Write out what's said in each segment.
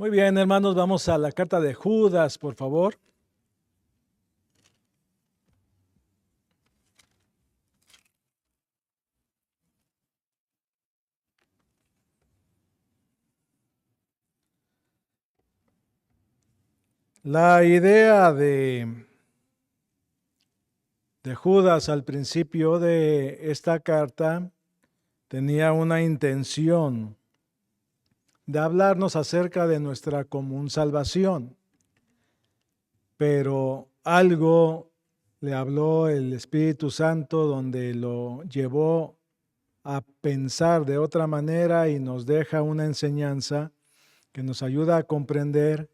Muy bien, hermanos, vamos a la carta de Judas, por favor. La idea de Judas al principio de esta carta tenía una intención de hablarnos acerca de nuestra común salvación, pero algo le habló el Espíritu Santo donde lo llevó a pensar de otra manera y nos deja una enseñanza que nos ayuda a comprender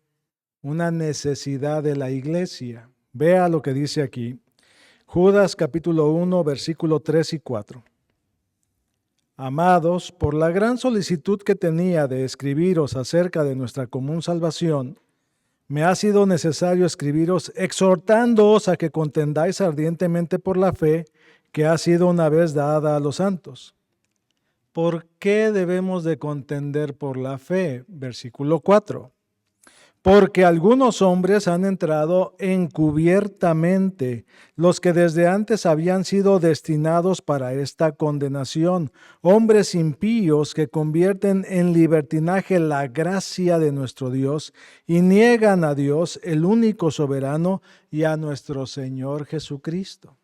una necesidad de la iglesia. Vea lo que dice aquí. Judas capítulo 1, versículo 3 y 4. Amados, por la gran solicitud que tenía de escribiros acerca de nuestra común salvación, me ha sido necesario escribiros exhortándoos a que contendáis ardientemente por la fe que ha sido una vez dada a los santos. ¿Por qué debemos de contender por la fe? Versículo 4. Porque algunos hombres han entrado encubiertamente, los que desde antes habían sido destinados para esta condenación, hombres impíos que convierten en libertinaje la gracia de nuestro Dios y niegan a Dios, el único soberano, y a nuestro Señor Jesucristo.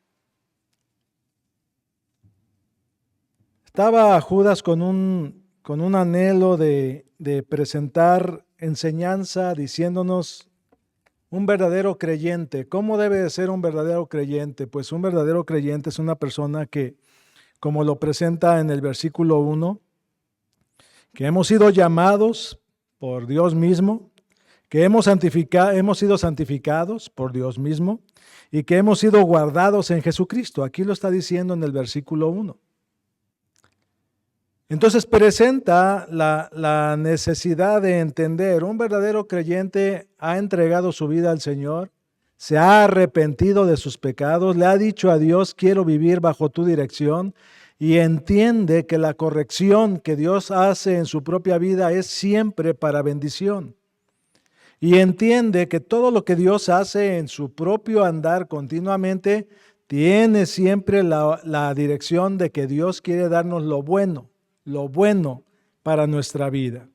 Estaba Judas con un anhelo de presentar enseñanza diciéndonos un verdadero creyente. ¿Cómo debe de ser un verdadero creyente? Pues un verdadero creyente es una persona que, como lo presenta en el versículo 1, que hemos sido llamados por Dios mismo, que hemos sido santificados por Dios mismo y que hemos sido guardados en Jesucristo. Aquí lo está diciendo en el versículo 1. Entonces presenta la necesidad de entender, un verdadero creyente ha entregado su vida al Señor, se ha arrepentido de sus pecados, le ha dicho a Dios, quiero vivir bajo tu dirección, y entiende que la corrección que Dios hace en su propia vida es siempre para bendición. Y entiende que todo lo que Dios hace en su propio andar continuamente tiene siempre la dirección de que Dios quiere darnos lo bueno para nuestra vida.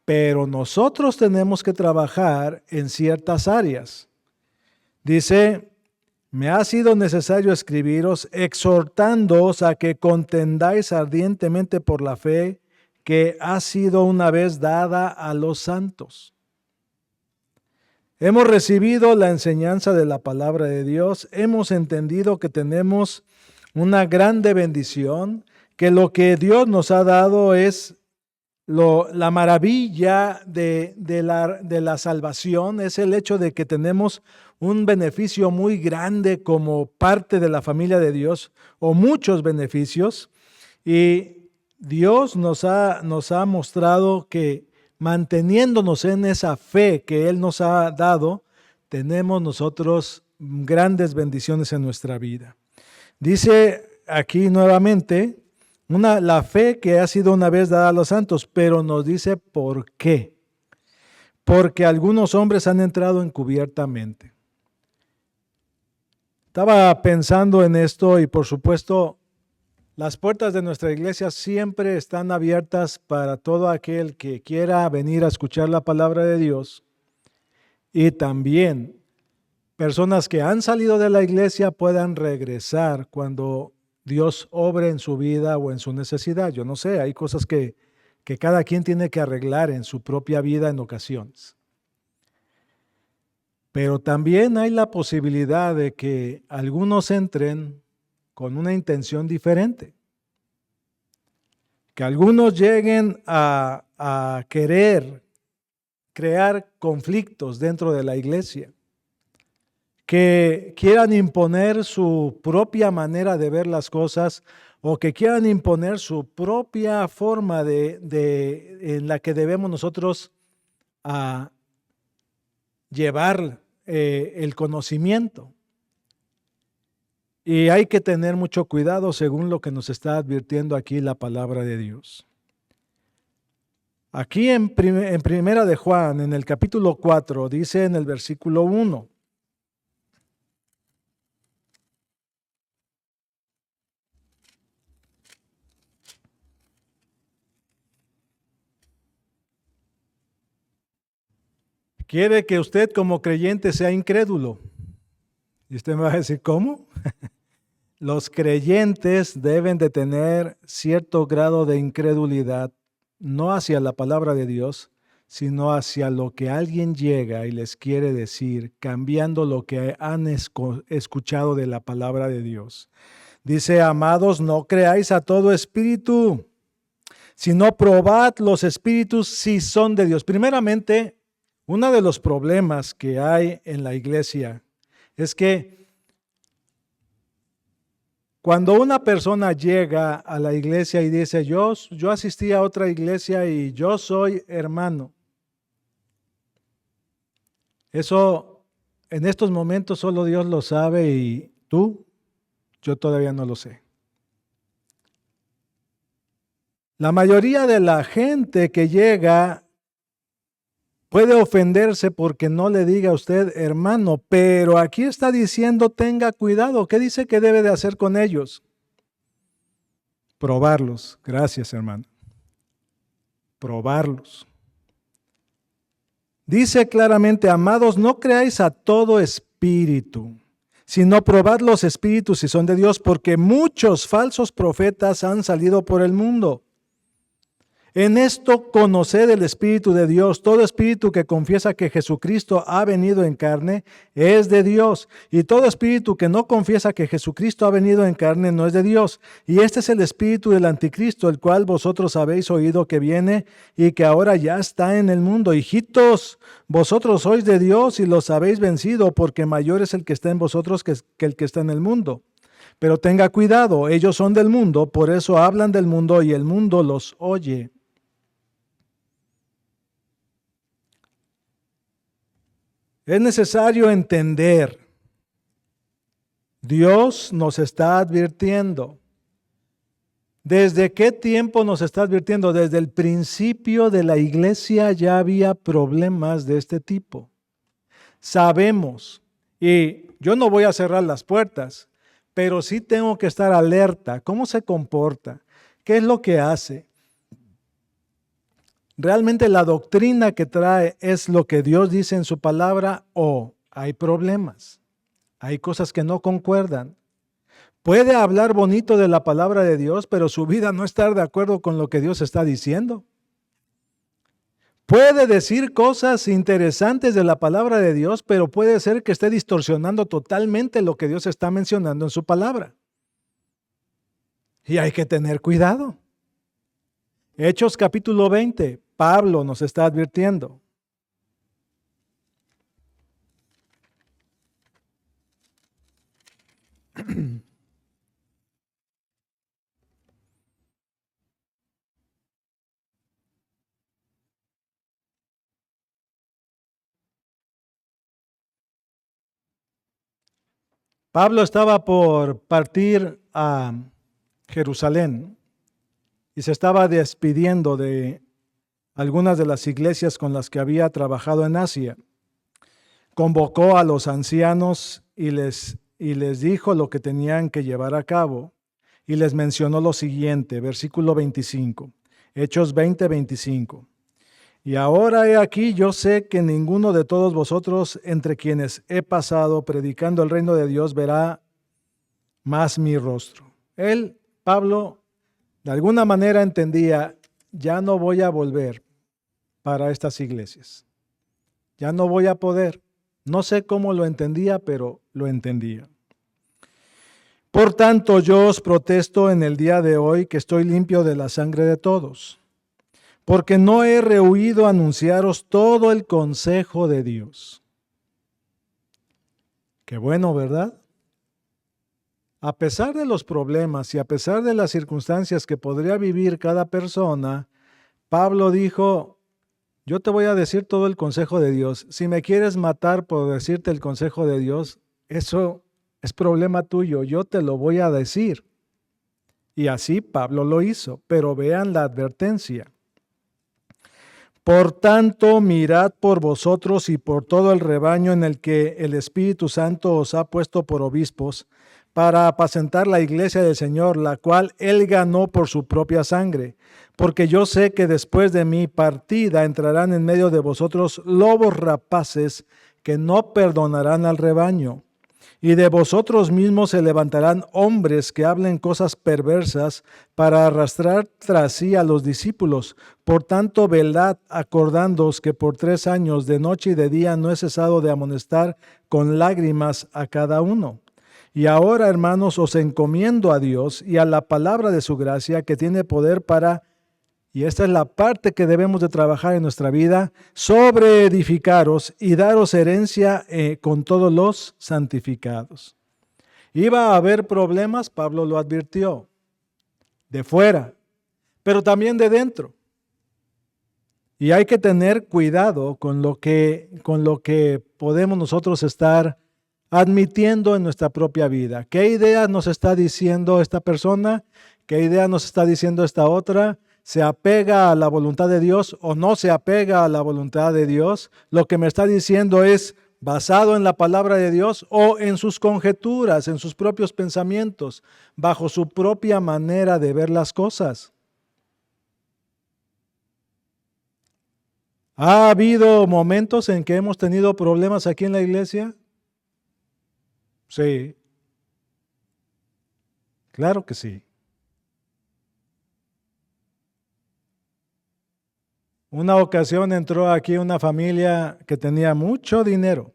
Pero nosotros tenemos que trabajar en ciertas áreas. Dice, me ha sido necesario escribiros exhortándoos a que contendáis ardientemente por la fe que ha sido una vez dada a los santos. Hemos recibido la enseñanza de la palabra de Dios, hemos entendido que tenemos una grande bendición, que lo que Dios nos ha dado es la maravilla de la salvación, es el hecho de que tenemos un beneficio muy grande como parte de la familia de Dios, o muchos beneficios, y Dios nos ha mostrado que manteniéndonos en esa fe que Él nos ha dado, tenemos nosotros grandes bendiciones en nuestra vida. Dice aquí nuevamente, la fe que ha sido una vez dada a los santos, pero nos dice por qué. Porque algunos hombres han entrado encubiertamente. Estaba pensando en esto y por supuesto las puertas de nuestra iglesia siempre están abiertas para todo aquel que quiera venir a escuchar la palabra de Dios, y también personas que han salido de la iglesia puedan regresar cuando Dios obre en su vida o en su necesidad. Yo no sé, hay cosas que cada quien tiene que arreglar en su propia vida en ocasiones. Pero también hay la posibilidad de que algunos entren con una intención diferente. Que algunos lleguen a querer crear conflictos dentro de la iglesia. Que quieran imponer su propia manera de ver las cosas o que quieran imponer su propia forma en la que debemos nosotros llevar el conocimiento. Y hay que tener mucho cuidado según lo que nos está advirtiendo aquí la palabra de Dios. Aquí en Primera de Juan, en el capítulo 4, dice en el versículo 1. Quiere que usted como creyente sea incrédulo. Y usted me va a decir, ¿cómo? Los creyentes deben de tener cierto grado de incredulidad, no hacia la palabra de Dios, sino hacia lo que alguien llega y les quiere decir, cambiando lo que han escuchado de la palabra de Dios. Dice, amados, no creáis a todo espíritu, sino probad los espíritus si son de Dios. Primeramente, uno de los problemas que hay en la iglesia es que cuando una persona llega a la iglesia y dice, yo asistí a otra iglesia y yo soy hermano, eso en estos momentos solo Dios lo sabe y tú, yo todavía no lo sé. La mayoría de la gente que llega puede ofenderse porque no le diga a usted hermano, pero aquí está diciendo tenga cuidado. ¿Qué dice que debe de hacer con ellos? Probarlos. Gracias, hermano. Probarlos. Dice claramente, amados, no creáis a todo espíritu, sino probad los espíritus si son de Dios, porque muchos falsos profetas han salido por el mundo. En esto conoced el Espíritu de Dios. Todo espíritu que confiesa que Jesucristo ha venido en carne es de Dios. Y todo espíritu que no confiesa que Jesucristo ha venido en carne no es de Dios. Y este es el espíritu del anticristo, el cual vosotros habéis oído que viene y que ahora ya está en el mundo. Hijitos, vosotros sois de Dios y los habéis vencido, porque mayor es el que está en vosotros que el que está en el mundo. Pero tenga cuidado, ellos son del mundo, por eso hablan del mundo y el mundo los oye. Es necesario entender, Dios nos está advirtiendo. ¿Desde qué tiempo nos está advirtiendo? Desde el principio de la iglesia ya había problemas de este tipo. Sabemos, y yo no voy a cerrar las puertas, pero sí tengo que estar alerta. ¿Cómo se comporta? ¿Qué es lo que hace? ¿Realmente la doctrina que trae es lo que Dios dice en su palabra o hay problemas? Hay cosas que no concuerdan. Puede hablar bonito de la palabra de Dios, pero su vida no estar de acuerdo con lo que Dios está diciendo. Puede decir cosas interesantes de la palabra de Dios, pero puede ser que esté distorsionando totalmente lo que Dios está mencionando en su palabra. Y hay que tener cuidado. Hechos capítulo 20. Pablo nos está advirtiendo. Pablo estaba por partir a Jerusalén y se estaba despidiendo de algunas de las iglesias con las que había trabajado en Asia. Convocó a los ancianos y les dijo lo que tenían que llevar a cabo y les mencionó lo siguiente, versículo 25, Hechos 20, 25. Y ahora he aquí, yo sé que ninguno de todos vosotros entre quienes he pasado predicando el reino de Dios verá más mi rostro. Él, Pablo, de alguna manera entendía, ya no voy a volver para estas iglesias. Ya no voy a poder. No sé cómo lo entendía, pero lo entendía. Por tanto, yo os protesto en el día de hoy que estoy limpio de la sangre de todos, porque no he rehuido anunciaros todo el consejo de Dios. Qué bueno, ¿verdad? A pesar de los problemas y a pesar de las circunstancias que podría vivir cada persona, Pablo dijo, yo te voy a decir todo el consejo de Dios. Si me quieres matar por decirte el consejo de Dios, eso es problema tuyo, yo te lo voy a decir. Y así Pablo lo hizo, pero vean la advertencia. Por tanto, mirad por vosotros y por todo el rebaño en el que el Espíritu Santo os ha puesto por obispos, para apacentar la iglesia del Señor, la cual Él ganó por su propia sangre. Porque yo sé que después de mi partida entrarán en medio de vosotros lobos rapaces que no perdonarán al rebaño. Y de vosotros mismos se levantarán hombres que hablen cosas perversas para arrastrar tras sí a los discípulos. Por tanto, velad, acordándoos que por 3 años, de noche y de día, no he cesado de amonestar con lágrimas a cada uno. Y ahora, hermanos, os encomiendo a Dios y a la palabra de su gracia, que tiene poder para, y esta es la parte que debemos de trabajar en nuestra vida, sobre edificaros y daros herencia con todos los santificados. Iba a haber problemas, Pablo lo advirtió, de fuera, pero también de dentro. Y hay que tener cuidado con lo que podemos nosotros estar admitiendo en nuestra propia vida. ¿Qué idea nos está diciendo esta persona? ¿Qué idea nos está diciendo esta otra? ¿Se apega a la voluntad de Dios o no se apega a la voluntad de Dios? Lo que me está diciendo es basado en la palabra de Dios o en sus conjeturas, en sus propios pensamientos, bajo su propia manera de ver las cosas. ¿Ha habido momentos en que hemos tenido problemas aquí en la iglesia? Sí, claro que sí. Una ocasión entró aquí una familia que tenía mucho dinero.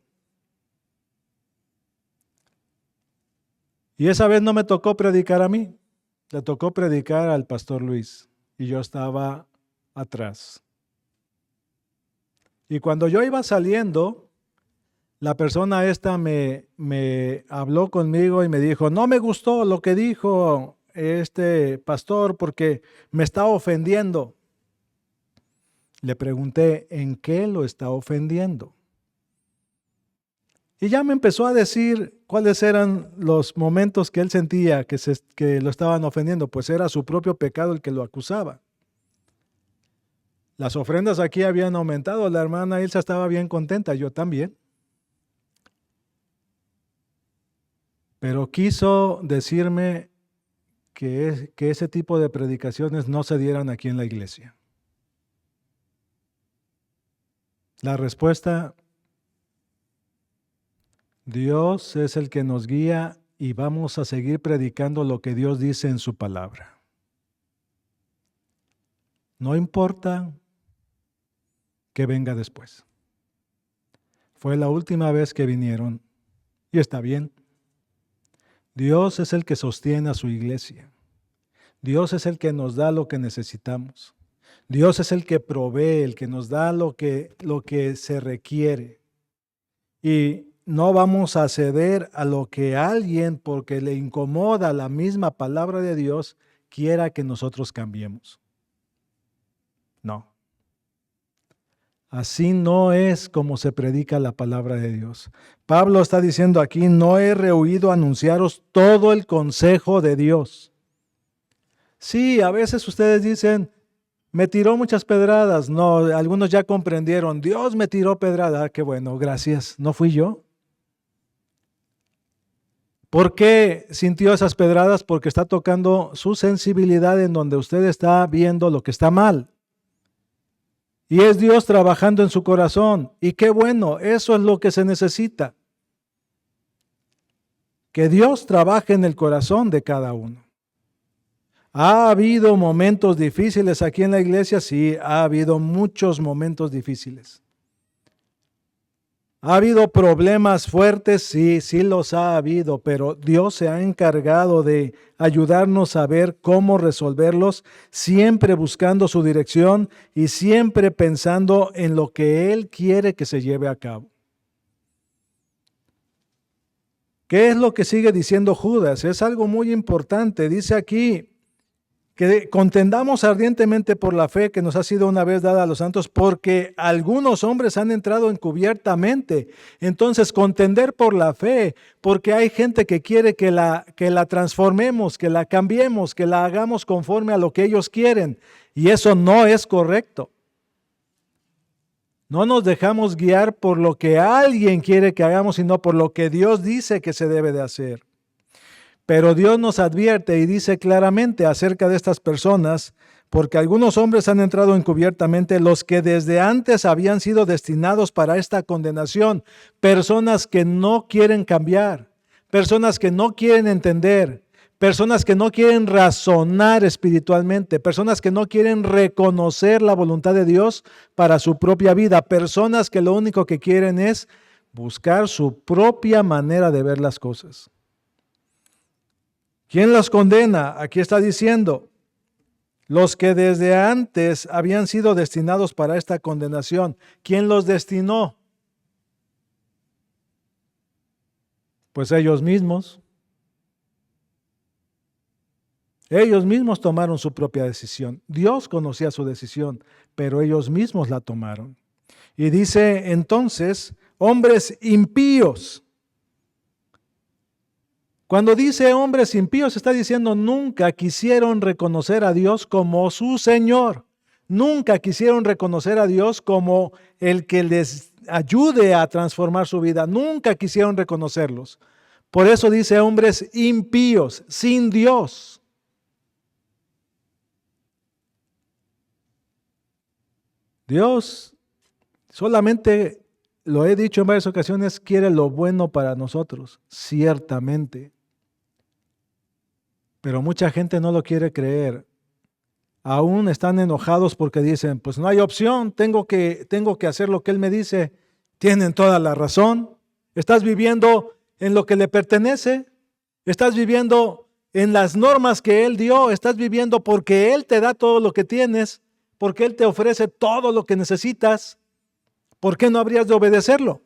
Y esa vez no me tocó predicar a mí, le tocó predicar al pastor Luis y yo estaba atrás. Y cuando yo iba saliendo, la persona esta me habló conmigo y me dijo, no me gustó lo que dijo este pastor porque me está ofendiendo. Le pregunté, ¿en qué lo está ofendiendo? Y ya me empezó a decir cuáles eran los momentos que él sentía que lo estaban ofendiendo, pues era su propio pecado el que lo acusaba. Las ofrendas aquí habían aumentado, la hermana Ilsa estaba bien contenta, yo también. Pero quiso decirme que ese tipo de predicaciones no se dieran aquí en la iglesia. La respuesta, Dios es el que nos guía y vamos a seguir predicando lo que Dios dice en su palabra. No importa que venga después. Fue la última vez que vinieron y está bien. Dios es el que sostiene a su iglesia. Dios es el que nos da lo que necesitamos. Dios es el que provee, el que nos da lo que se requiere. Y no vamos a ceder a lo que alguien, porque le incomoda la misma palabra de Dios, quiera que nosotros cambiemos. No. Así no es como se predica la palabra de Dios. Pablo está diciendo aquí, no he rehuido anunciaros todo el consejo de Dios. Sí, a veces ustedes dicen, me tiró muchas pedradas. No, algunos ya comprendieron, Dios me tiró pedrada. Qué bueno, gracias, no fui yo. ¿Por qué sintió esas pedradas? Porque está tocando su sensibilidad en donde usted está viendo lo que está mal. Y es Dios trabajando en su corazón. Y qué bueno, eso es lo que se necesita. Que Dios trabaje en el corazón de cada uno. ¿Ha habido momentos difíciles aquí en la iglesia? Sí, ha habido muchos momentos difíciles. ¿Ha habido problemas fuertes? Sí, sí los ha habido, pero Dios se ha encargado de ayudarnos a ver cómo resolverlos, siempre buscando su dirección y siempre pensando en lo que Él quiere que se lleve a cabo. ¿Qué es lo que sigue diciendo Judas? Es algo muy importante. Dice aquí que contendamos ardientemente por la fe que nos ha sido una vez dada a los santos, porque algunos hombres han entrado encubiertamente. Entonces, contender por la fe, porque hay gente que quiere que la transformemos, que la cambiemos, que la hagamos conforme a lo que ellos quieren. Y eso no es correcto. No nos dejamos guiar por lo que alguien quiere que hagamos, sino por lo que Dios dice que se debe de hacer. Pero Dios nos advierte y dice claramente acerca de estas personas, porque algunos hombres han entrado encubiertamente, los que desde antes habían sido destinados para esta condenación, personas que no quieren cambiar, personas que no quieren entender, personas que no quieren razonar espiritualmente, personas que no quieren reconocer la voluntad de Dios para su propia vida, personas que lo único que quieren es buscar su propia manera de ver las cosas. ¿Quién los condena? Aquí está diciendo, los que desde antes habían sido destinados para esta condenación. ¿Quién los destinó? Pues ellos mismos. Ellos mismos tomaron su propia decisión. Dios conocía su decisión, pero ellos mismos la tomaron. Y dice entonces, hombres impíos. Cuando dice hombres impíos, está diciendo nunca quisieron reconocer a Dios como su Señor. Nunca quisieron reconocer a Dios como el que les ayude a transformar su vida. Nunca quisieron reconocerlos. Por eso dice hombres impíos, sin Dios. Dios solamente, lo he dicho en varias ocasiones, quiere lo bueno para nosotros, ciertamente. Pero mucha gente no lo quiere creer. Aún están enojados porque dicen, pues no hay opción, tengo que hacer lo que Él me dice. Tienen toda la razón. Estás viviendo en lo que le pertenece. Estás viviendo en las normas que Él dio. Estás viviendo porque Él te da todo lo que tienes, porque Él te ofrece todo lo que necesitas. ¿Por qué no habrías de obedecerlo?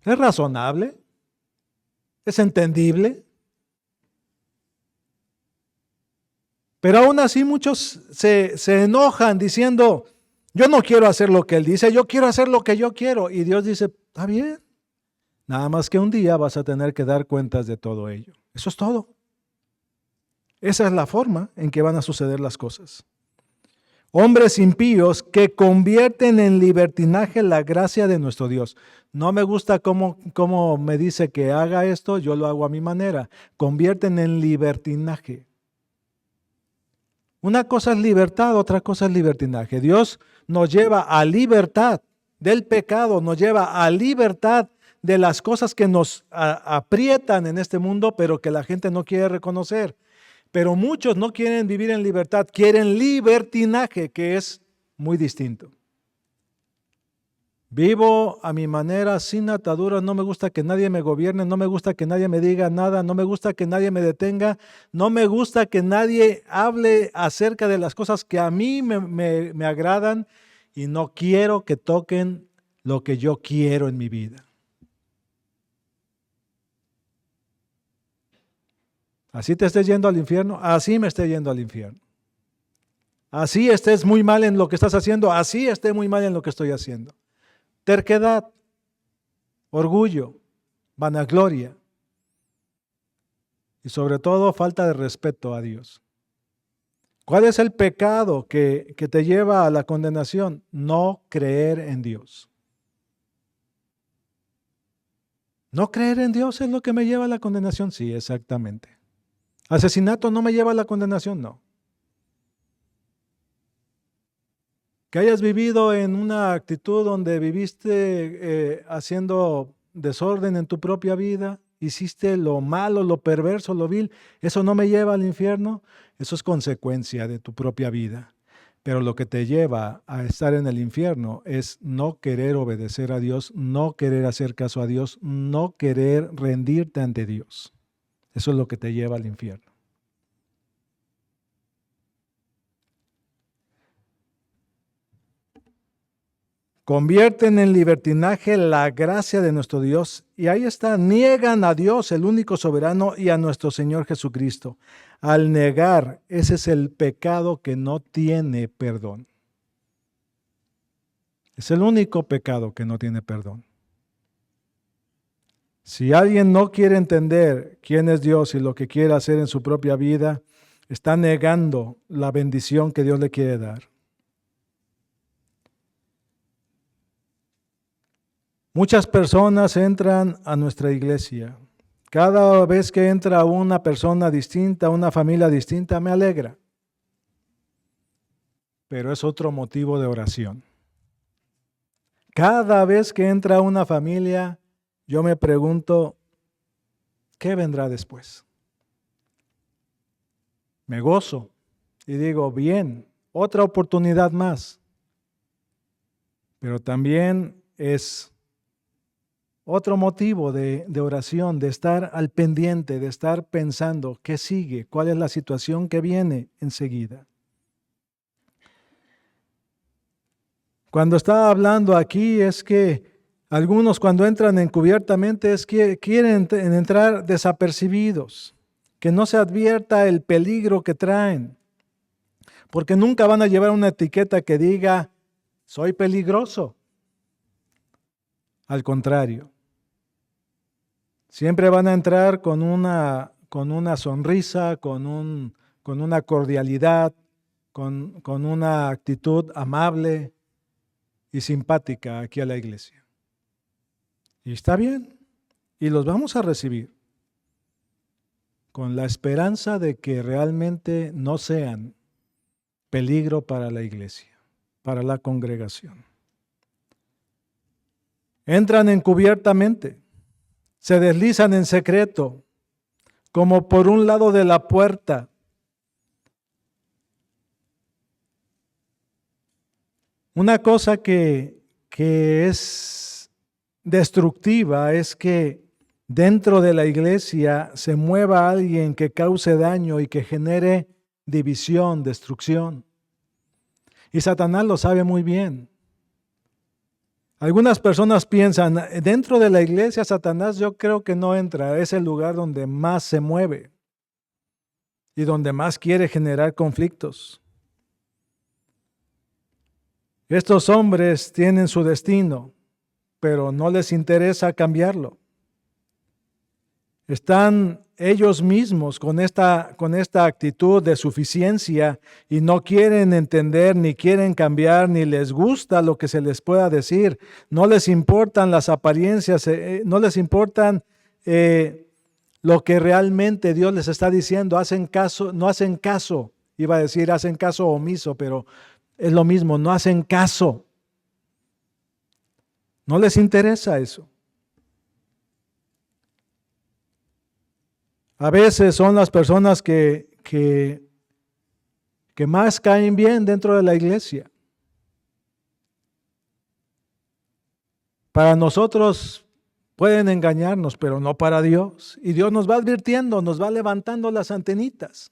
¿Es razonable? ¿Es entendible? Pero aún así muchos se enojan diciendo, yo no quiero hacer lo que Él dice, yo quiero hacer lo que yo quiero. Y Dios dice, está bien, nada más que un día vas a tener que dar cuentas de todo ello. Eso es todo. Esa es la forma en que van a suceder las cosas. Hombres impíos que convierten en libertinaje la gracia de nuestro Dios. No me gusta cómo me dice que haga esto, yo lo hago a mi manera. Convierten en libertinaje. Una cosa es libertad, otra cosa es libertinaje. Dios nos lleva a libertad del pecado, nos lleva a libertad de las cosas que nos aprietan en este mundo, pero que la gente no quiere reconocer. Pero muchos no quieren vivir en libertad, quieren libertinaje, que es muy distinto. Vivo a mi manera, sin ataduras, no me gusta que nadie me gobierne, no me gusta que nadie me diga nada, no me gusta que nadie me detenga, no me gusta que nadie hable acerca de las cosas que a mí me agradan y no quiero que toquen lo que yo quiero en mi vida. Así te estés yendo al infierno, así me esté yendo al infierno. Así estés muy mal en lo que estás haciendo, así esté muy mal en lo que estoy haciendo. Terquedad, orgullo, vanagloria y sobre todo falta de respeto a Dios. ¿Cuál es el pecado que te lleva a la condenación? No creer en Dios. ¿No creer en Dios es lo que me lleva a la condenación? Sí, exactamente. ¿Asesinato no me lleva a la condenación? No. Que hayas vivido en una actitud donde viviste haciendo desorden en tu propia vida, hiciste lo malo, lo perverso, lo vil, eso no me lleva al infierno, eso es consecuencia de tu propia vida. Pero lo que te lleva a estar en el infierno es no querer obedecer a Dios, no querer hacer caso a Dios, no querer rendirte ante Dios. Eso es lo que te lleva al infierno. Convierten en libertinaje la gracia de nuestro Dios. Y ahí está, niegan a Dios, el único soberano, y a nuestro Señor Jesucristo. Al negar, ese es el pecado que no tiene perdón. Es el único pecado que no tiene perdón. Si alguien no quiere entender quién es Dios y lo que quiere hacer en su propia vida, está negando la bendición que Dios le quiere dar. Muchas personas entran a nuestra iglesia. Cada vez que entra una persona distinta, una familia distinta, me alegra. Pero es otro motivo de oración. Cada vez que entra una familia, yo me pregunto, ¿qué vendrá después? Me gozo y digo, bien, otra oportunidad más. Pero también es otro motivo de oración, de estar al pendiente, de estar pensando qué sigue, cuál es la situación que viene enseguida. Cuando estaba hablando aquí es que algunos cuando entran encubiertamente es que quieren entrar desapercibidos, que no se advierta el peligro que traen, porque nunca van a llevar una etiqueta que diga, soy peligroso. Al contrario, siempre van a entrar con una sonrisa, con una cordialidad, con una actitud amable y simpática aquí a la iglesia. Y está bien, y los vamos a recibir con la esperanza de que realmente no sean peligro para la iglesia, para la congregación. Entran encubiertamente, se deslizan en secreto, como por un lado de la puerta. Una cosa que es destructiva es que dentro de la iglesia se mueva alguien que cause daño y que genere división, destrucción. Y Satanás lo sabe muy bien. Algunas personas piensan, dentro de la iglesia Satanás yo creo que no entra, es el lugar donde más se mueve y donde más quiere generar conflictos. Estos hombres tienen su destino, pero no les interesa cambiarlo. Están ellos mismos con esta actitud de suficiencia y no quieren entender, ni quieren cambiar, ni les gusta lo que se les pueda decir. No les importan las apariencias, no les importan lo que realmente Dios les está diciendo. No hacen caso. Iba a decir hacen caso omiso, pero es lo mismo, no hacen caso. No les interesa eso. A veces son las personas que más caen bien dentro de la iglesia. Para nosotros pueden engañarnos, pero no para Dios. Y Dios nos va advirtiendo, nos va levantando las antenitas.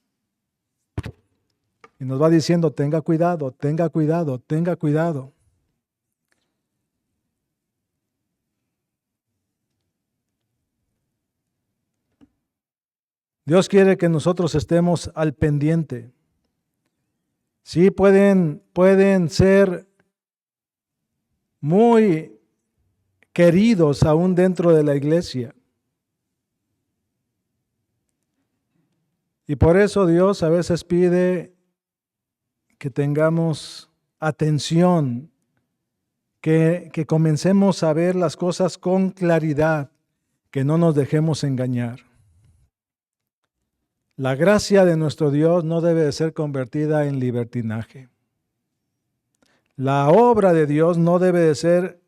Y nos va diciendo, tenga cuidado, tenga cuidado, tenga cuidado. Dios quiere que nosotros estemos al pendiente. Sí, pueden ser muy queridos aún dentro de la iglesia. Y por eso Dios a veces pide que tengamos atención, que comencemos a ver las cosas con claridad, que no nos dejemos engañar. La gracia de nuestro Dios no debe de ser convertida en libertinaje. La obra de Dios no debe de ser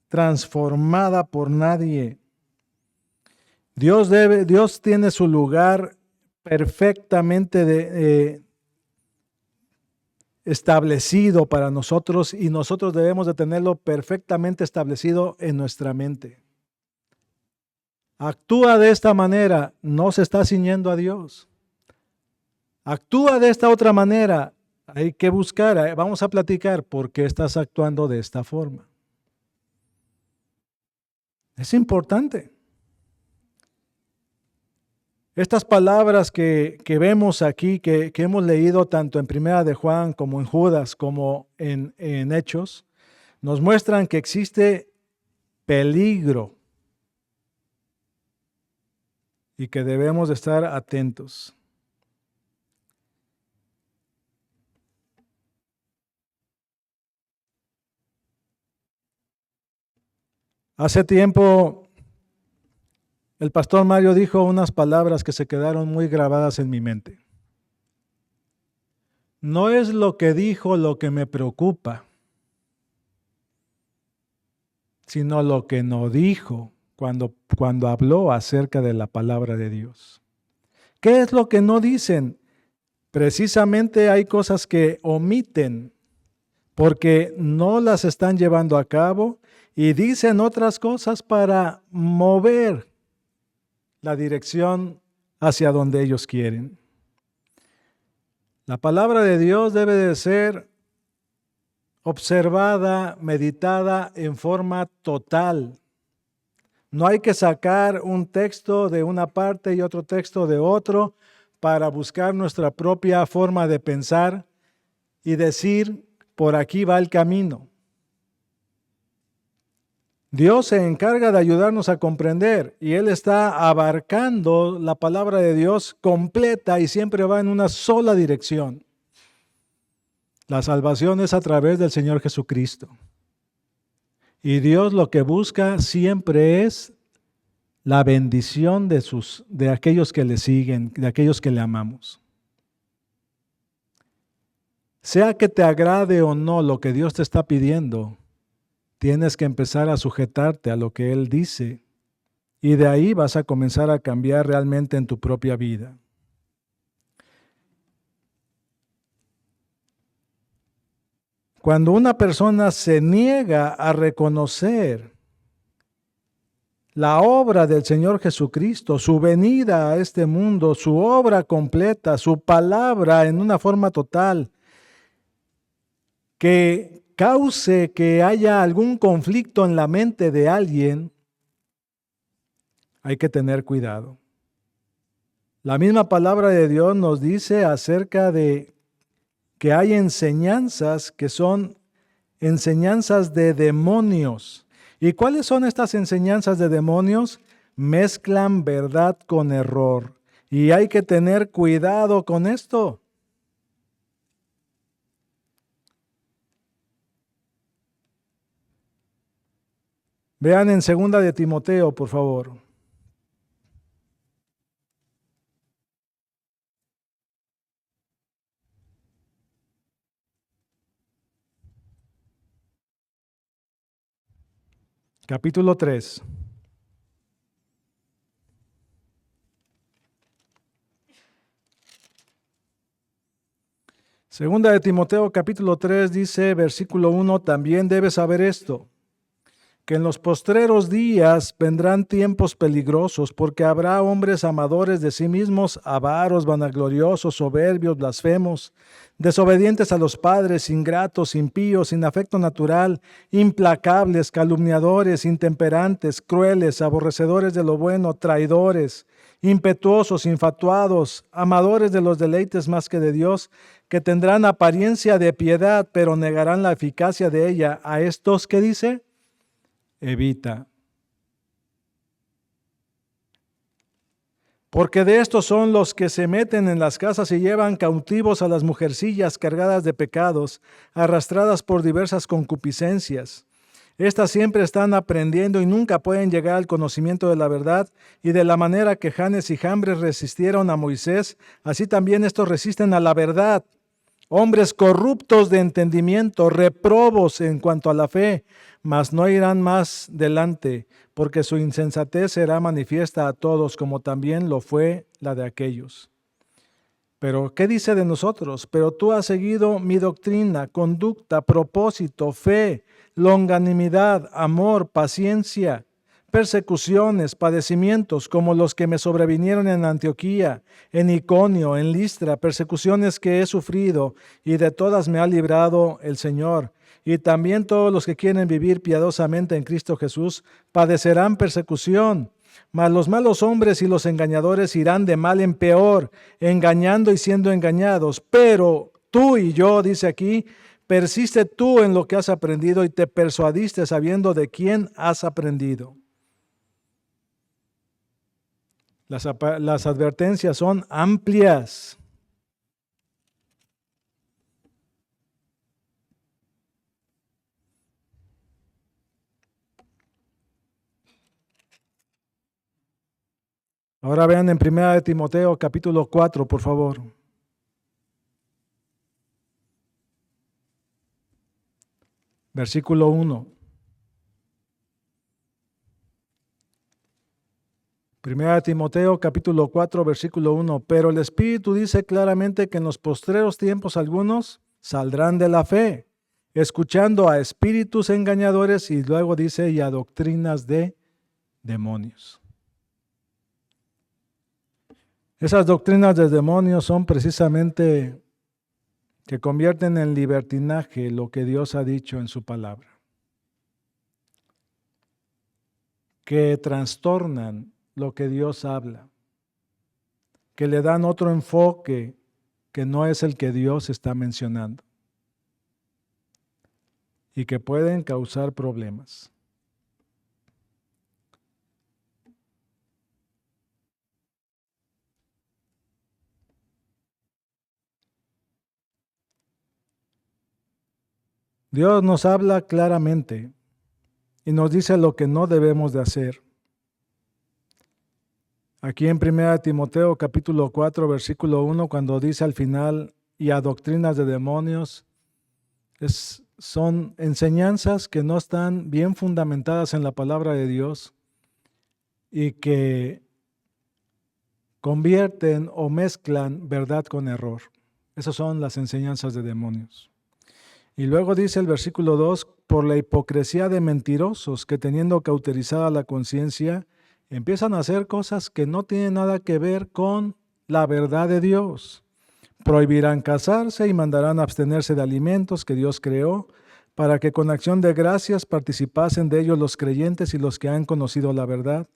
transformada por nadie. Dios tiene su lugar perfectamente establecido para nosotros y nosotros debemos de tenerlo perfectamente establecido en nuestra mente. Actúa de esta manera, no se está ciñendo a Dios. Actúa de esta otra manera, hay que buscar, vamos a platicar por qué estás actuando de esta forma. Es importante. Estas palabras que vemos aquí, que hemos leído tanto en Primera de Juan como en Judas, como en Hechos, nos muestran que existe peligro y que debemos de estar atentos. Hace tiempo el pastor Mario dijo unas palabras que se quedaron muy grabadas en mi mente. No es lo que dijo lo que me preocupa, sino lo que no dijo cuando habló acerca de la palabra de Dios. ¿Qué es lo que no dicen? Precisamente hay cosas que omiten porque no las están llevando a cabo y dicen otras cosas para mover la dirección hacia donde ellos quieren. La palabra de Dios debe de ser observada, meditada en forma total. No hay que sacar un texto de una parte y otro texto de otro para buscar nuestra propia forma de pensar y decir, por aquí va el camino. Dios se encarga de ayudarnos a comprender y Él está abarcando la palabra de Dios completa y siempre va en una sola dirección. La salvación es a través del Señor Jesucristo. Y Dios lo que busca siempre es la bendición de aquellos que le siguen, de aquellos que le amamos. Sea que te agrade o no lo que Dios te está pidiendo, tienes que empezar a sujetarte a lo que Él dice y de ahí vas a comenzar a cambiar realmente en tu propia vida. Cuando una persona se niega a reconocer la obra del Señor Jesucristo, su venida a este mundo, su obra completa, su palabra en una forma total, que cause que haya algún conflicto en la mente de alguien, hay que tener cuidado. La misma palabra de Dios nos dice acerca de que hay enseñanzas que son enseñanzas de demonios. ¿Y cuáles son estas enseñanzas de demonios? Mezclan verdad con error. Y hay que tener cuidado con esto. Vean en 2 de Timoteo, por favor. Capítulo 3. Segunda de Timoteo capítulo 3 dice, versículo 1, también debes saber esto, que en los postreros días vendrán tiempos peligrosos, porque habrá hombres amadores de sí mismos, avaros, vanagloriosos, soberbios, blasfemos, desobedientes a los padres, ingratos, impíos, sin afecto natural, implacables, calumniadores, intemperantes, crueles, aborrecedores de lo bueno, traidores, impetuosos, infatuados, amadores de los deleites más que de Dios, que tendrán apariencia de piedad, pero negarán la eficacia de ella. A estos, ¿qué dice? Evita. Porque de estos son los que se meten en las casas y llevan cautivos a las mujercillas cargadas de pecados, arrastradas por diversas concupiscencias. Estas siempre están aprendiendo y nunca pueden llegar al conocimiento de la verdad, y de la manera que Janes y Jambres resistieron a Moisés, así también estos resisten a la verdad. Hombres corruptos de entendimiento, reprobos en cuanto a la fe, mas no irán más delante, porque su insensatez será manifiesta a todos, como también lo fue la de aquellos. Pero, ¿qué dice de nosotros? Pero tú has seguido mi doctrina, conducta, propósito, fe, longanimidad, amor, paciencia, persecuciones, padecimientos, como los que me sobrevinieron en Antioquía, en Iconio, en Listra, persecuciones que he sufrido, y de todas me ha librado el Señor. Y también todos los que quieren vivir piadosamente en Cristo Jesús padecerán persecución. Mas los malos hombres y los engañadores irán de mal en peor, engañando y siendo engañados. Pero tú y yo, dice aquí, persiste tú en lo que has aprendido y te persuadiste sabiendo de quién has aprendido. Las advertencias son amplias. Ahora vean en 1 Timoteo capítulo 4, por favor. Versículo 1. 1 Timoteo capítulo 4, versículo 1. Pero el Espíritu dice claramente que en los postreros tiempos algunos saldrán de la fe, escuchando a espíritus engañadores, y luego dice, y a doctrinas de demonios. Esas doctrinas de demonios son precisamente que convierten en libertinaje lo que Dios ha dicho en su palabra, que trastornan lo que Dios habla, que le dan otro enfoque que no es el que Dios está mencionando y que pueden causar problemas. Dios nos habla claramente y nos dice lo que no debemos de hacer. Aquí en 1 Timoteo capítulo 4, versículo 1, cuando dice al final, y a doctrinas de demonios, son enseñanzas que no están bien fundamentadas en la palabra de Dios y que convierten o mezclan verdad con error. Esas son las enseñanzas de demonios. Y luego dice el versículo 2, por la hipocresía de mentirosos que teniendo cauterizada la conciencia, empiezan a hacer cosas que no tienen nada que ver con la verdad de Dios. Prohibirán casarse y mandarán abstenerse de alimentos que Dios creó, para que con acción de gracias participasen de ellos los creyentes y los que han conocido la verdad.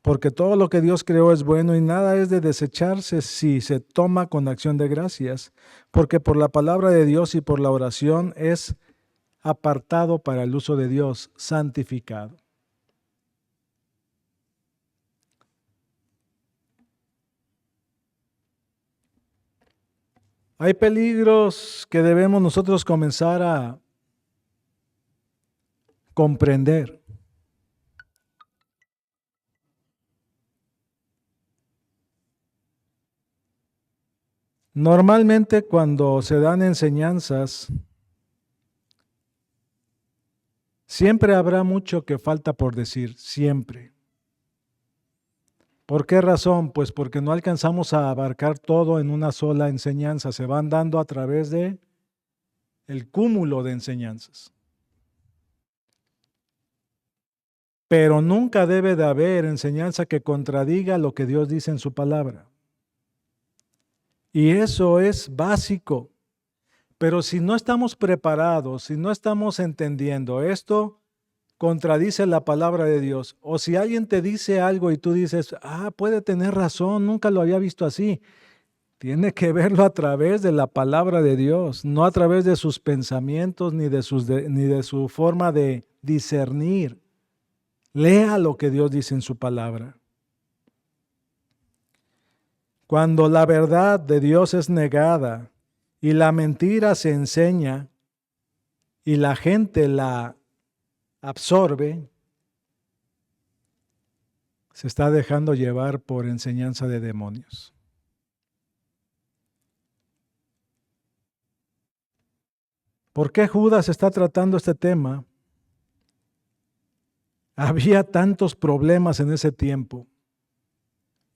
Porque todo lo que Dios creó es bueno y nada es de desecharse si se toma con acción de gracias, porque por la palabra de Dios y por la oración es apartado para el uso de Dios, santificado. Hay peligros que debemos nosotros comenzar a comprender. Normalmente cuando se dan enseñanzas, siempre habrá mucho que falta por decir, siempre. ¿Por qué razón? Pues porque no alcanzamos a abarcar todo en una sola enseñanza, se van dando a través de el cúmulo de enseñanzas. Pero nunca debe de haber enseñanza que contradiga lo que Dios dice en su palabra. Y eso es básico. Pero si no estamos preparados, si no estamos entendiendo esto, contradice la palabra de Dios. O si alguien te dice algo y tú dices, puede tener razón, nunca lo había visto así. Tiene que verlo a través de la palabra de Dios, no a través de sus pensamientos ni de su forma de discernir. Lea lo que Dios dice en su palabra. Cuando la verdad de Dios es negada y la mentira se enseña y la gente la absorbe, se está dejando llevar por enseñanza de demonios. ¿Por qué Judas está tratando este tema? Había tantos problemas en ese tiempo.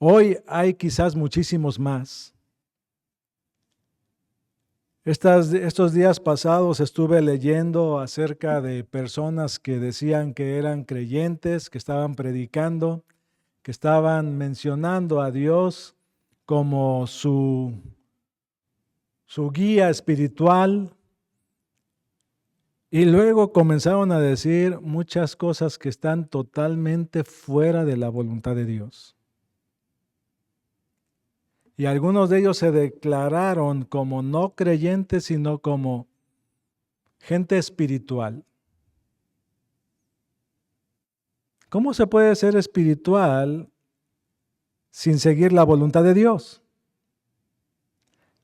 Hoy hay quizás muchísimos más. Estos días pasados estuve leyendo acerca de personas que decían que eran creyentes, que estaban predicando, que estaban mencionando a Dios como su guía espiritual, y luego comenzaron a decir muchas cosas que están totalmente fuera de la voluntad de Dios. Y algunos de ellos se declararon como no creyentes, sino como gente espiritual. ¿Cómo se puede ser espiritual sin seguir la voluntad de Dios?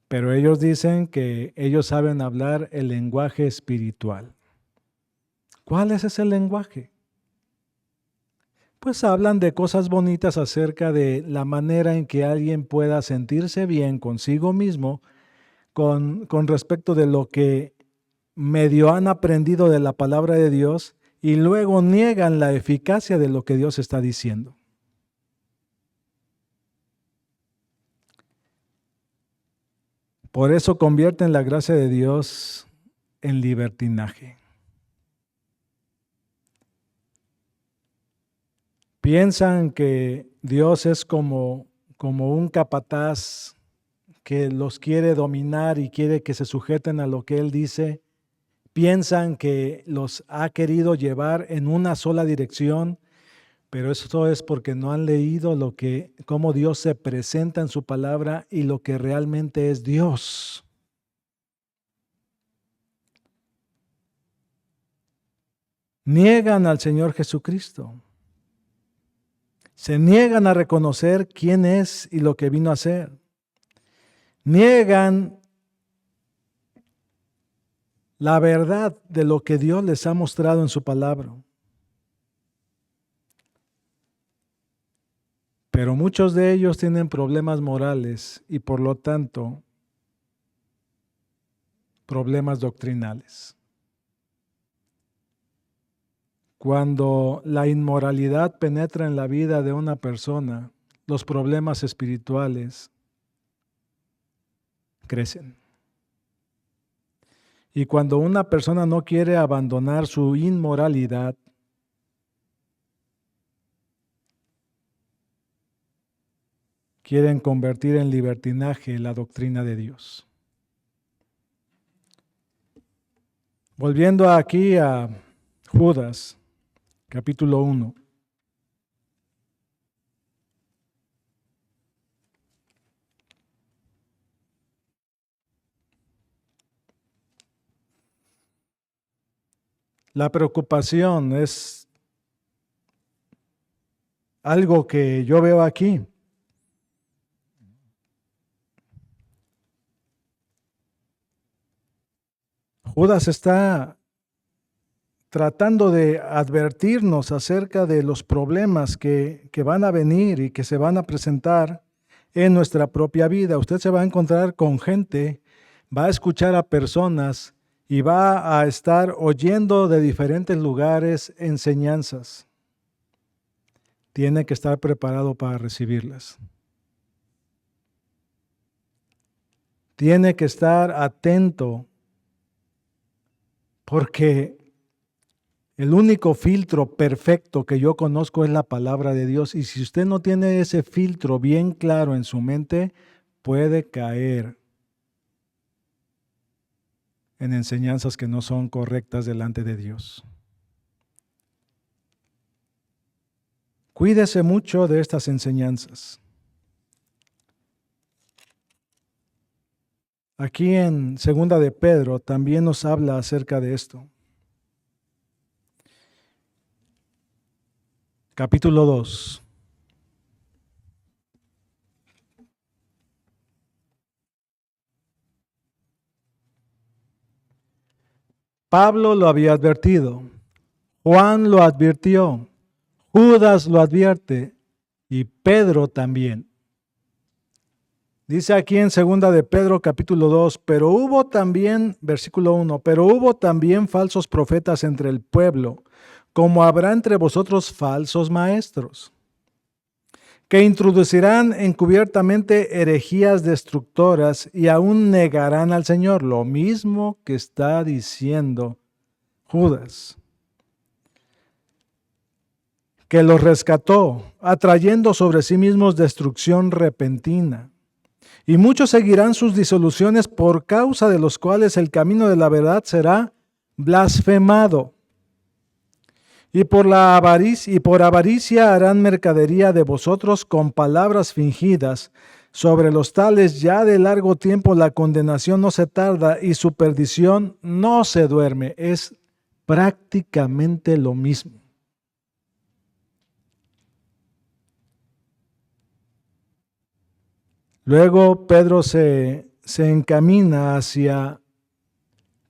Pero ellos dicen que ellos saben hablar el lenguaje espiritual. ¿Cuál es ese lenguaje? pues hablan de cosas bonitas acerca de la manera en que alguien pueda sentirse bien consigo mismo con respecto de lo que medio han aprendido de la palabra de Dios y luego niegan la eficacia de lo que Dios está diciendo. Por eso convierten la gracia de Dios en libertinaje. Piensan que Dios es como un capataz que los quiere dominar y quiere que se sujeten a lo que Él dice. Piensan que los ha querido llevar en una sola dirección, pero eso es porque no han leído cómo Dios se presenta en su palabra y lo que realmente es Dios. Niegan al Señor Jesucristo. Se niegan a reconocer quién es y lo que vino a hacer. Niegan la verdad de lo que Dios les ha mostrado en su palabra. Pero muchos de ellos tienen problemas morales y por lo tanto problemas doctrinales. Cuando la inmoralidad penetra en la vida de una persona, los problemas espirituales crecen. Y cuando una persona no quiere abandonar su inmoralidad, quieren convertir en libertinaje la doctrina de Dios. Volviendo aquí a Judas, capítulo 1. La preocupación es algo que yo veo aquí. Judas está tratando de advertirnos acerca de los problemas que van a venir y que se van a presentar en nuestra propia vida. Usted se va a encontrar con gente, va a escuchar a personas y va a estar oyendo de diferentes lugares enseñanzas. Tiene que estar preparado para recibirlas. Tiene que estar atento porque el único filtro perfecto que yo conozco es la palabra de Dios. Y si usted no tiene ese filtro bien claro en su mente, puede caer en enseñanzas que no son correctas delante de Dios. Cuídese mucho de estas enseñanzas. Aquí en Segunda de Pedro también nos habla acerca de esto. Capítulo 2. Pablo lo había advertido, Juan lo advirtió, Judas lo advierte y Pedro también. Dice aquí en Segunda de Pedro capítulo 2, pero hubo también, versículo 1, pero hubo también falsos profetas entre el pueblo, como habrá entre vosotros falsos maestros, que introducirán encubiertamente herejías destructoras y aún negarán al Señor, lo mismo que está diciendo Judas, que los rescató, atrayendo sobre sí mismos destrucción repentina. Y muchos seguirán sus disoluciones, por causa de los cuales el camino de la verdad será blasfemado. Y por avaricia harán mercadería de vosotros con palabras fingidas. Sobre los tales ya de largo tiempo la condenación no se tarda y su perdición no se duerme. Es prácticamente lo mismo. Luego Pedro se encamina hacia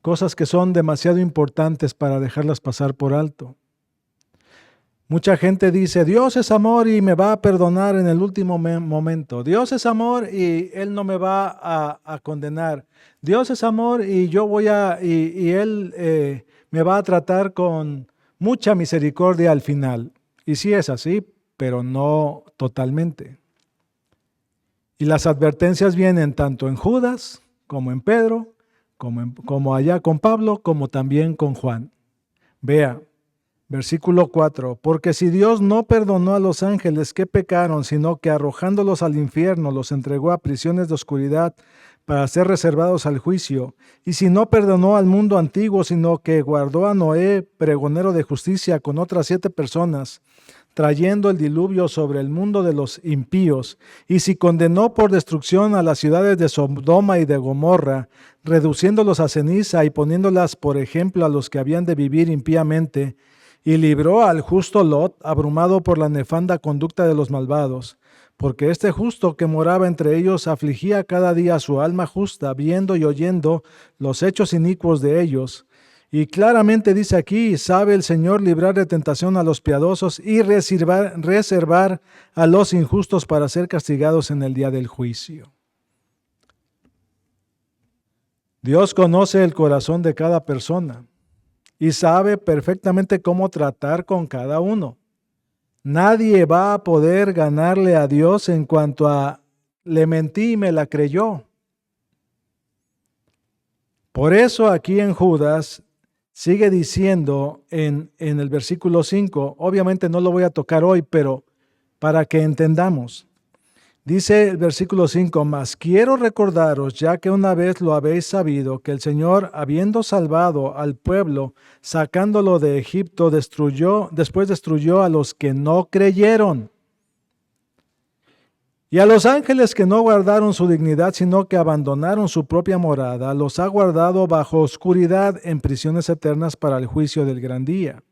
cosas que son demasiado importantes para dejarlas pasar por alto. Mucha gente dice, Dios es amor y me va a perdonar en el último momento. Dios es amor y Él no me va a condenar. Dios es amor y yo voy y Él me va a tratar con mucha misericordia al final. Y sí es así, pero no totalmente. Y las advertencias vienen tanto en Judas, como en Pedro, como allá con Pablo, como también con Juan. Vea. Versículo 4, porque si Dios no perdonó a los ángeles que pecaron, sino que arrojándolos al infierno los entregó a prisiones de oscuridad para ser reservados al juicio, y si no perdonó al mundo antiguo, sino que guardó a Noé, pregonero de justicia, con otras 7 personas, trayendo el diluvio sobre el mundo de los impíos, y si condenó por destrucción a las ciudades de Sodoma y de Gomorra, reduciéndolos a ceniza y poniéndolas por ejemplo a los que habían de vivir impíamente, y libró al justo Lot, abrumado por la nefanda conducta de los malvados, porque este justo que moraba entre ellos afligía cada día a su alma justa, viendo y oyendo los hechos inicuos de ellos. Y claramente dice aquí, sabe el Señor librar de tentación a los piadosos y reservar a los injustos para ser castigados en el día del juicio. Dios conoce el corazón de cada persona y sabe perfectamente cómo tratar con cada uno. Nadie va a poder ganarle a Dios en cuanto a le mentí y me la creyó. Por eso aquí en Judas sigue diciendo en el versículo 5, obviamente no lo voy a tocar hoy, pero para que entendamos. Dice el versículo 5, mas quiero recordaros, ya que una vez lo habéis sabido, que el Señor, habiendo salvado al pueblo, sacándolo de Egipto, después destruyó a los que no creyeron. Y a los ángeles que no guardaron su dignidad, sino que abandonaron su propia morada, los ha guardado bajo oscuridad en prisiones eternas para el juicio del gran día.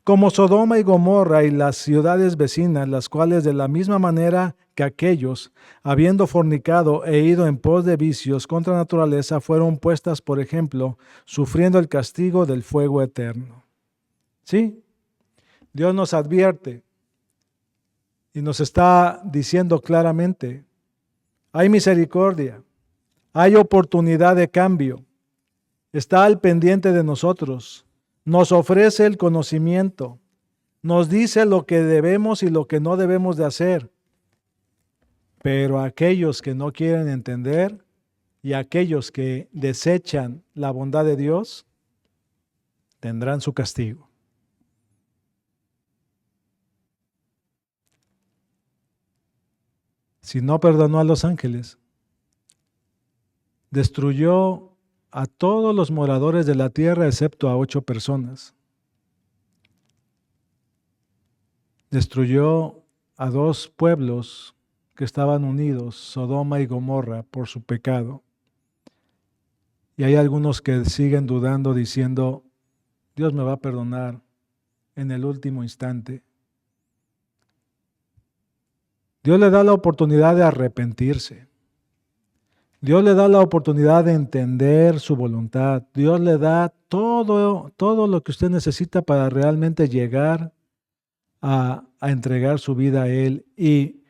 Como Sodoma y Gomorra y las ciudades vecinas, las cuales de la misma manera que aquellos, habiendo fornicado e ido en pos de vicios contra naturaleza, fueron puestas, por ejemplo, sufriendo el castigo del fuego eterno. ¿Sí? Dios nos advierte y nos está diciendo claramente, hay misericordia, hay oportunidad de cambio, está al pendiente de nosotros. Nos ofrece el conocimiento, nos dice lo que debemos y lo que no debemos de hacer. Pero aquellos que no quieren entender y aquellos que desechan la bondad de Dios, tendrán su castigo. Si no perdonó a los ángeles, destruyó a todos los moradores de la tierra excepto a 8 personas. Destruyó a 2 pueblos que estaban unidos, Sodoma y Gomorra, por su pecado. Y hay algunos que siguen dudando diciendo, Dios me va a perdonar en el último instante. Dios le da la oportunidad de arrepentirse. Dios le da la oportunidad de entender su voluntad. Dios le da todo lo que usted necesita para realmente llegar a entregar su vida a Él y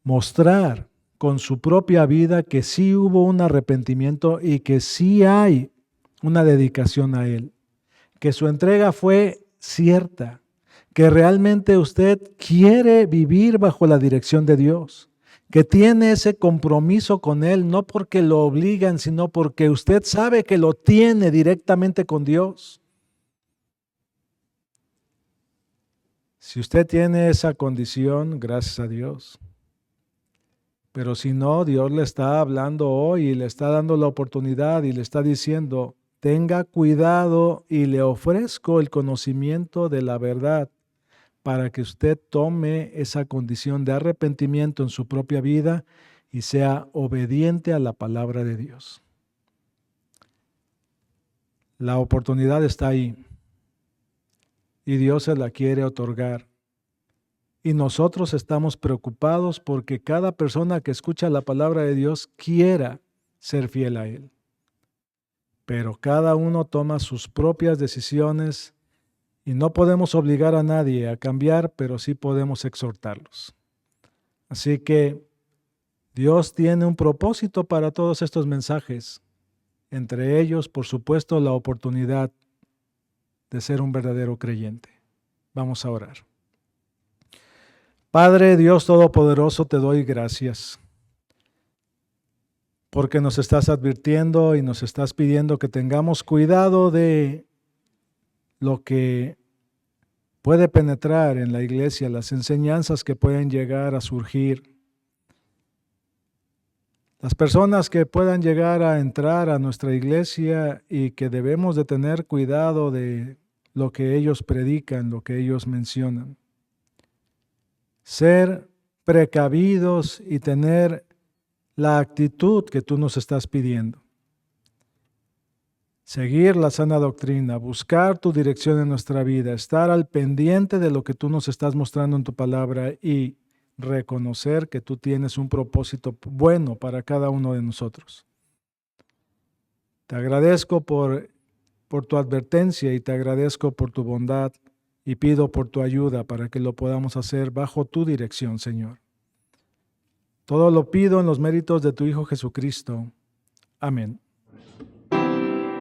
mostrar con su propia vida que sí hubo un arrepentimiento y que sí hay una dedicación a Él, que su entrega fue cierta, que realmente usted quiere vivir bajo la dirección de Dios, que tiene ese compromiso con Él, no porque lo obligan, sino porque usted sabe que lo tiene directamente con Dios. Si usted tiene esa condición, gracias a Dios. Pero si no, Dios le está hablando hoy y le está dando la oportunidad y le está diciendo, tenga cuidado y le ofrezco el conocimiento de la verdad para que usted tome esa condición de arrepentimiento en su propia vida y sea obediente a la palabra de Dios. La oportunidad está ahí y Dios se la quiere otorgar. Y nosotros estamos preocupados porque cada persona que escucha la palabra de Dios quiera ser fiel a Él. Pero cada uno toma sus propias decisiones Y no podemos obligar a nadie a cambiar, pero sí podemos exhortarlos. Así que Dios tiene un propósito para todos estos mensajes. Entre ellos, por supuesto, la oportunidad de ser un verdadero creyente. Vamos a orar. Padre Dios Todopoderoso, te doy gracias porque nos estás advirtiendo y nos estás pidiendo que tengamos cuidado de lo que puede penetrar en la iglesia, las enseñanzas que pueden llegar a surgir, las personas que puedan llegar a entrar a nuestra iglesia y que debemos de tener cuidado de lo que ellos predican, lo que ellos mencionan. Ser precavidos y tener la actitud que tú nos estás pidiendo. Seguir la sana doctrina, buscar tu dirección en nuestra vida, estar al pendiente de lo que tú nos estás mostrando en tu palabra y reconocer que tú tienes un propósito bueno para cada uno de nosotros. Te agradezco por tu advertencia y te agradezco por tu bondad y pido por tu ayuda para que lo podamos hacer bajo tu dirección, Señor. Todo lo pido en los méritos de tu Hijo Jesucristo. Amén.